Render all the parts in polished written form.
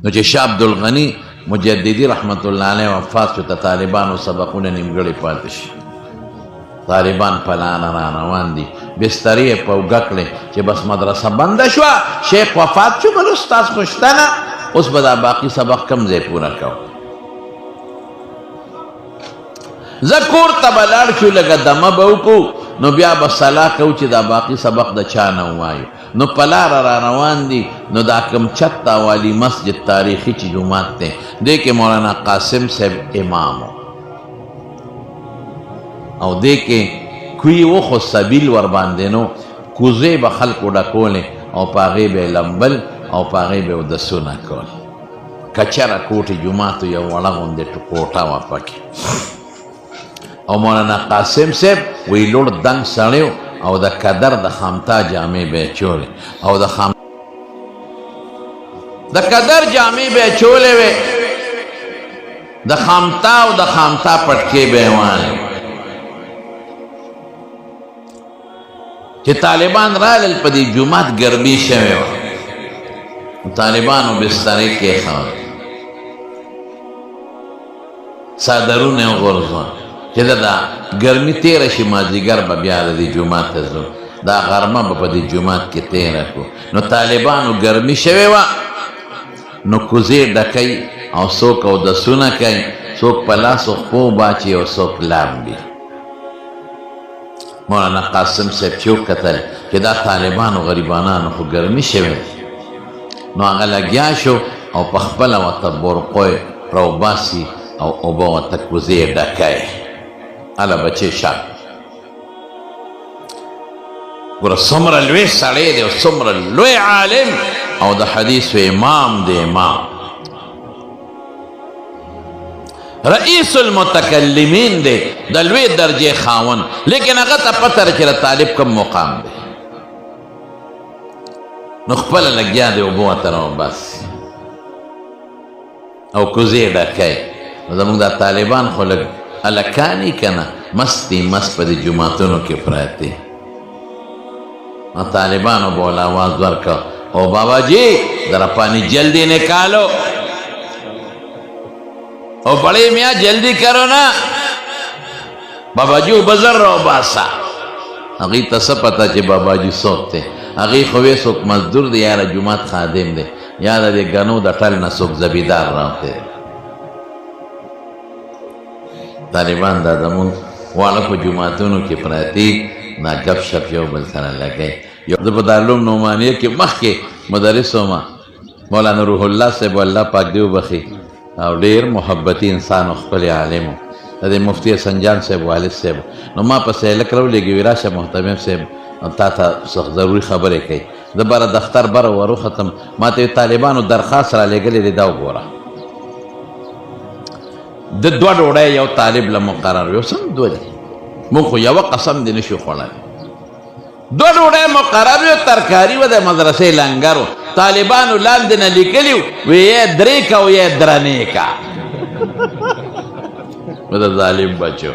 نو چې شاه عبدالغني مجددي رحمت الله علیه وفات شو ته طالبانو سبقونه نیمګړي پاتې شي طالبان په لاره را روان دي بسترې یې په اوږه کړې چې بس مدرسه بنده شوه شیخ وفات شو بل استاد خو شته نه اوس به دا باقي سبق کم ځای پوره کوو زه کور ته به لاړ شو لږه دمه به وکړو نو بیا به صلاح کوو چې دا باقي سبق د چا نه ووایو نو په لاره را روان دي نو دا کم چتا والی مسجد تاریخي چې جومات دی دی کې مولانا قاسم صاحب امام او دی کې کوی وخو سبیل ور باندې نو کوزې به خلکو ډکولې او په هغې به یې لمبل او په هغې به یې اودسونه کول کچره کوټې جوماتو یو وړه غوندې کوټه وه پکې او مولانا قاسم صاحب وی لوړ دنګ سړی او د قدر د خامتا جامې به یې چولې او د قدر جامې به یې چولې وې د خامتا او د خامتا پټکې به یې وانې چې طالبان رالل په دې جومات ګرمي شوې وه طالبانو بسترې کېښول څادرونه یې وغورځول چې دا ګرمي تېره شي مازدیګر به بیا د دې جومات ته ځو دا غرمه به په دې جومات کې تېره کړو نو طالبانو ګرمي شوې وه نو کوزې ډکوي او څوک اودسونه کوي څوک په لاسو خپو باچي او څوک لامبي مولانا قاسم صاحب چې وکتل چې دا طالبانو غریبانانو خو ګرمي شوې نو هغه لګیا شو او په خپله ورته برقوی راوباسي او اوبه ورته کوزې ډکوي هله بچې شا ګوره څومره لوی سړی دی او څومره لوی عالم او د حدیثو امام دی امام رئیس المتکلمین دی د لوی درجې خاون لیکن هغه ته پته ده چې د طالب کم مقام دی نو خپله لګیا دی اوبه ورته راوباسي او کوزې ډکوي نو زموږ دا طالبان خو لږ الکانی کنه مستی مست په دې جوماتونو کې پراته نو طالبانو به ول آواز ورکړه او بابا جی ذرا پانی جلدی نکالو او بڑے میاں جلدی کرو نا بابا جی بزر رو باسا هغې ته څه پته چې بابا جی څوک دی هغې خو وی څوک مزدور دی یا د جومات خادم دی یا د دې ګنو د ټل نه څوک زبیدار راوتی دی طالبان دا زمونږ واړه په جوماتونو کې پراته نا ګپ شپ یو بل سره لګی زه په دارالعلوم نعمانیه کې مخکې مدرس وم مولانا روح الله صاحب الله پاک دی وبخي او ډېر محبتي انسان او ښکلی عالم و د دې مفتي سنجان صاحب والد صاحب نو ما پسې هلک راولېږي وي راشه محتمم صاحب تا ته ضروري خبرې کوي زه بره دفتر بره وروختم ما ته طالبانو درخواست را لېږلی دی دا وګوره د دوه ډوډۍ یو طالب له مقرر یو سم دوه دي مونږ خو یوه قسم دې نشو خوړلی دوه ډوډۍ مقرر یو ترکاري وه د مدرسې لنګر و طالبانو لاندې نه لیکلي وی یې درې کا او یې درنې کا د ظالم بچو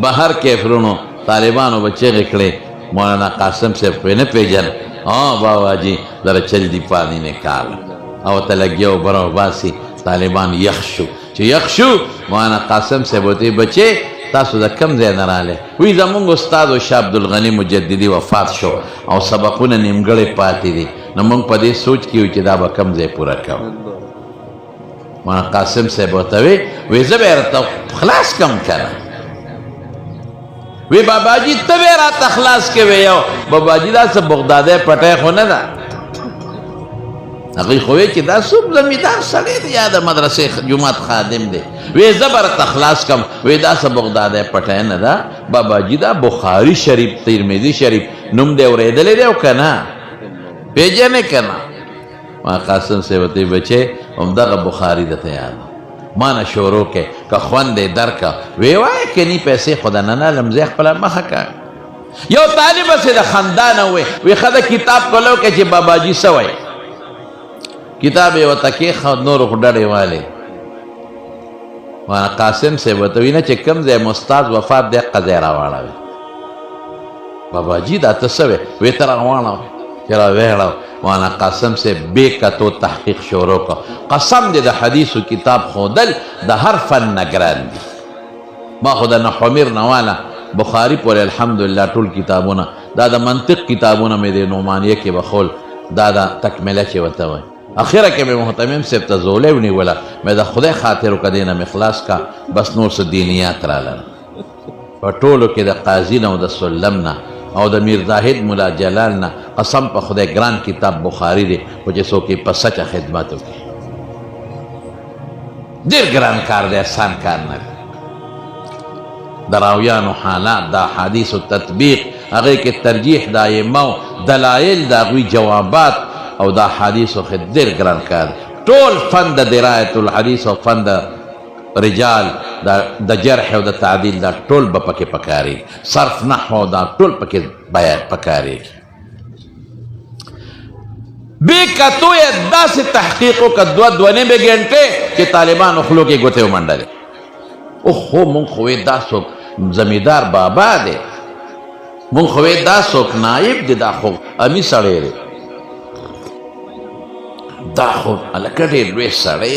بهر کیفرونو طالبانو به چغې کړې مولانا قاسم صاحب خو یې نه پېژنه بابا جي ذرا جلدي پانی نکال او ته لګیا اوبه راوباسي طالبان یخ شو چې یخ شو مولانا قاسم صاحب ورته بچې تاسو د کم ځای نه راغلی وی زمونږ استاد شاه عبدالغني مجددي وفات شو او سبقونه نیمګړی پاتې دي نو موږ په دې سوچ کې یو چې دا به کم ځای پوره کوو مولانا قاسم صاحب ورته وی زه به یې راته خلاص کم کنه وی باباجي ته به یې راته خلاص کوې یو باباجي دا څه بغدادی پټی خو نه ده هغې خو وی چې دا څوک زمیندار سړی دی یا د مدرسې جومات خادم دی وی زه به راته خلاص کم وی دا څه بغدادی پټی نه ده باباجي دا بخاري شریف ترمذي شریف نوم دی اورېدلی دی او که نه پېژنې که نه ما قاسم صاحب ورته بچې همدغه بخاري درته یاد ما نه شروع کې که خوند یې درکه وی وایه کني پیسې خو د ننه لمځې خپله مخه که یو طالب هسې د خندانه وی ښه د کتاب کولو کې چې باباجي څه وایي کتاب یې ورته کېښود نورو خو ډډې والې مولانا قاسم صاحب ورته وي نه چې کوم ځای مستاد وفات دی هغه ځای راواړوي باباجي دا ته څه وی ته راواړوه चला वेड़ा वाना कसम से बेकतो तहकीक शोरों का कसम दे द हदीस किताब खोदल द हर फन नगरान दी मा खुदा न हमीर नवाला बुखारी पर अल्हम्दुलिल्लाह टुल किताबों दादा मंतिक किताबों में दे नोमानिया के बखोल दादा तकमिला चे वतवा आखिर के मैं मोहतमिम से तजोले नहीं बोला मैं द खुदा खातिर का देना मिखलास का बस नूर से दीनियात राला और टोलो के द काजी ना द सुल्लमना और द मीर जाहिद मुला जलाल ना कसम पर खुदा ग्रान किताब बुखारी दे मुझे सो की पसच खिदमत की देर ग्रान कार दे आसान कार न दरावियान हालात दा हदीस तत्बीक अगे के तरजीह दायमा दलाइल दावी जवाबात और दा हदीस देर ग्रान कार टोल फन द दिरायतुल हदीस और फन द रिजाल द जरह व द तादील दा टोल बपके पकारी सर्फ नहव दा टोल पके बयान पकारी बेकतो यद्दा से तहकीकों का द्वने में घंटे के तालिबान उखलो के गोते मंडले ओहो मुंखवे दासो जमींदार बाबा दे मुंखवे दासो नाइब दे दाखो अमी सड़े रे दाखो अलकड़े रे सड़े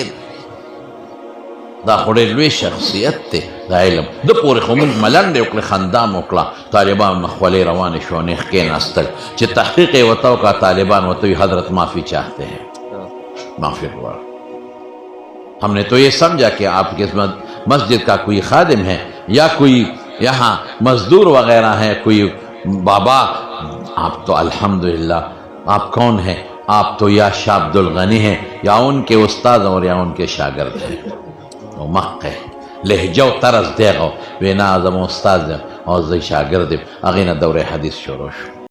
दाखो रे शख्सियत ते दाइलम द पूरे खमुल मलन दे उकले खंदाम उकला तालिबान मखवले रवान शोने के नास्तल चे तहकीक वताओ का तालिबान वतोई हजरत माफी चाहते हैं माफी हुआ हमने तो ये समझा कि आपके मस्जिद का कोई खादिम है या कोई यहाँ मजदूर वगैरह है कोई बाबा आप तो अल्हम्दुलिल्लाह आप कौन हैं आप तो या शाह अब्दुल गनी हैं या उनके उस्ताद और या उनके शागिर्द हैं तो मक्के लहजा तरस देगो वे ना आजम उस्ताद और शागिर्द अगीना दौरे हदीस शुरू